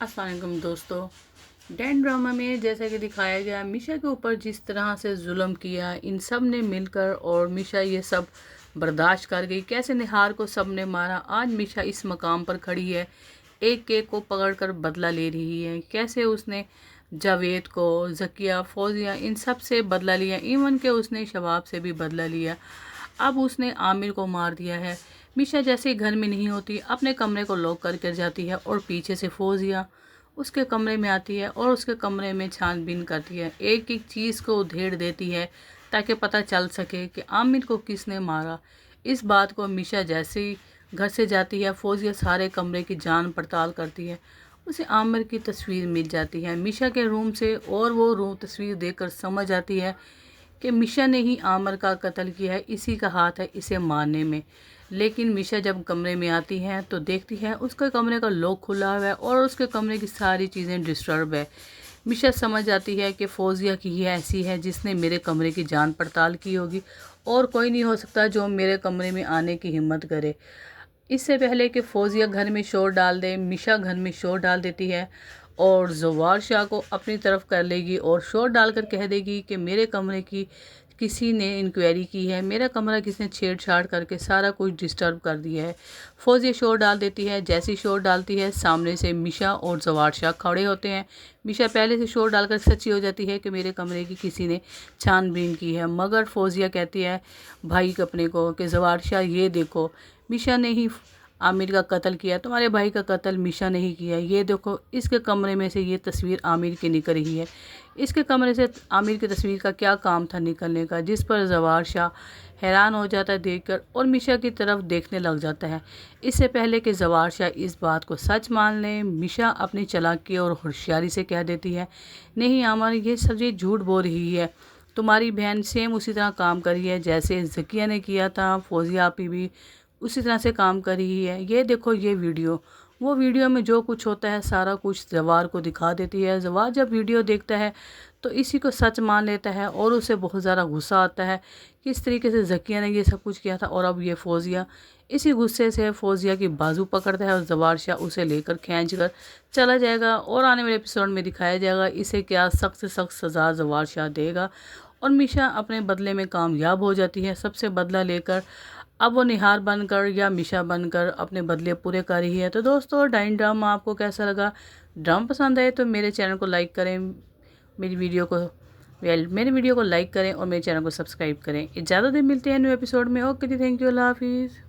अस्सलाम वालेकुम दोस्तों। डैन ड्रामा में जैसा कि दिखाया गया, मीशा के ऊपर जिस तरह से जुल्म किया इन सब ने मिलकर, और मीशा ये सब बर्दाश्त कर गई। कैसे निहार को सब ने मारा, आज मीशा इस मकाम पर खड़ी है, एक एक को पकड़कर बदला ले रही है। कैसे उसने जावेद को, जकिया, फौजिया इन सब से बदला लिया, इवन के उसने शबाब से भी बदला लिया। अब उसने आमिर को मार दिया है। मीशा जैसे ही घर में नहीं होती, अपने कमरे को लॉक करके जाती है और पीछे से फौजिया उसके कमरे में आती है और उसके कमरे में छानबीन करती है, एक एक चीज़ को उधेड़ देती है ताकि पता चल सके कि आमिर को किसने मारा। इस बात को मीशा जैसे ही घर से जाती है, फौजिया सारे कमरे की जान पड़ताल करती है। उसे आमिर की तस्वीर मिल जाती है मीशा के रूम से, और वो रूम तस्वीर देखकर समझ आती है कि मीशा ने ही आमिर का कत्ल किया है, इसी का हाथ है इसे मारने में। लेकिन मीशा जब कमरे में आती है तो देखती है उसके कमरे का लॉक खुला हुआ है और उसके कमरे की सारी चीज़ें डिस्टर्ब है। मीशा समझ आती है कि फौजिया की ही ऐसी है जिसने मेरे कमरे की जान पड़ताल की होगी, और कोई नहीं हो सकता जो मेरे कमरे में आने की हिम्मत करे। इससे पहले कि फौजिया घर में शोर डाल दे, मीशा घर में शोर डाल देती है और ज़वार शाह को अपनी तरफ कर लेगी और शोर डालकर कह देगी कि मेरे कमरे की किसी ने इंक्वायरी की है, मेरा कमरा किसने छेड़छाड़ करके सारा कुछ डिस्टर्ब कर दिया है। फौजिया शोर डाल देती है। जैसी शोर डालती है, सामने से मीशा और ज़वार शाह खड़े होते हैं। मीशा पहले से शोर डालकर सच्ची हो जाती है कि मेरे कमरे की किसी ने छानबीन की है, मगर फौजिया कहती है भाई अपने को कि ज़वार शाह ये देखो, मीशा ने ही आमिर का कत्ल किया, तुम्हारे भाई का कत्ल मीशा ने ही किया। ये देखो इसके कमरे में से ये तस्वीर आमिर की निकल रही है। इसके कमरे से आमिर की तस्वीर का क्या काम था निकलने का, जिस पर ज़वार शाह हैरान हो जाता है देखकर और मीशा की तरफ देखने लग जाता है। इससे पहले कि ज़वार शाह इस बात को सच मान ले, मीशा अपनी चालाकी और होशियारी से कह देती है, नहीं आमिर ये सब्जी झूठ बोल रही है, तुम्हारी बहन सेम उसी तरह काम कर रही है जैसे ज़किया ने किया था, फौजिया आपी भी उसी तरह से काम कर रही है। ये देखो ये वीडियो, वो वीडियो में जो कुछ होता है सारा कुछ ज़वार को दिखा देती है। ज़वार जब वीडियो देखता है तो इसी को सच मान लेता है और उसे बहुत ज़्यादा गुस्सा आता है किस तरीके से ज़किया ने ये सब कुछ किया था, और अब ये फौजिया इसी गुस्से से फौजिया की बाजू पकड़ता है और ज़वार शाह उसे लेकर खींच कर चला जाएगा। और आने वाले एपिसोड में दिखाया जाएगा इसे क्या सख्त से सख्त सज़ा ज़वार शाह देगा। और मीशा अपने बदले में कामयाब हो जाती है, सबसे बदला लेकर अब वो निहार बनकर या मीशा बनकर अपने बदले पूरे कर रही है। तो दोस्तों, डाइन ड्रामा आपको कैसा लगा? ड्रामा पसंद आए तो मेरे चैनल को लाइक करें, मेरे वीडियो को लाइक करें और मेरे चैनल को सब्सक्राइब करें। इजाज़त मिलते हैं न्यू एपिसोड में। ओके जी, थैंक यू, अल्लाह हाफिज़।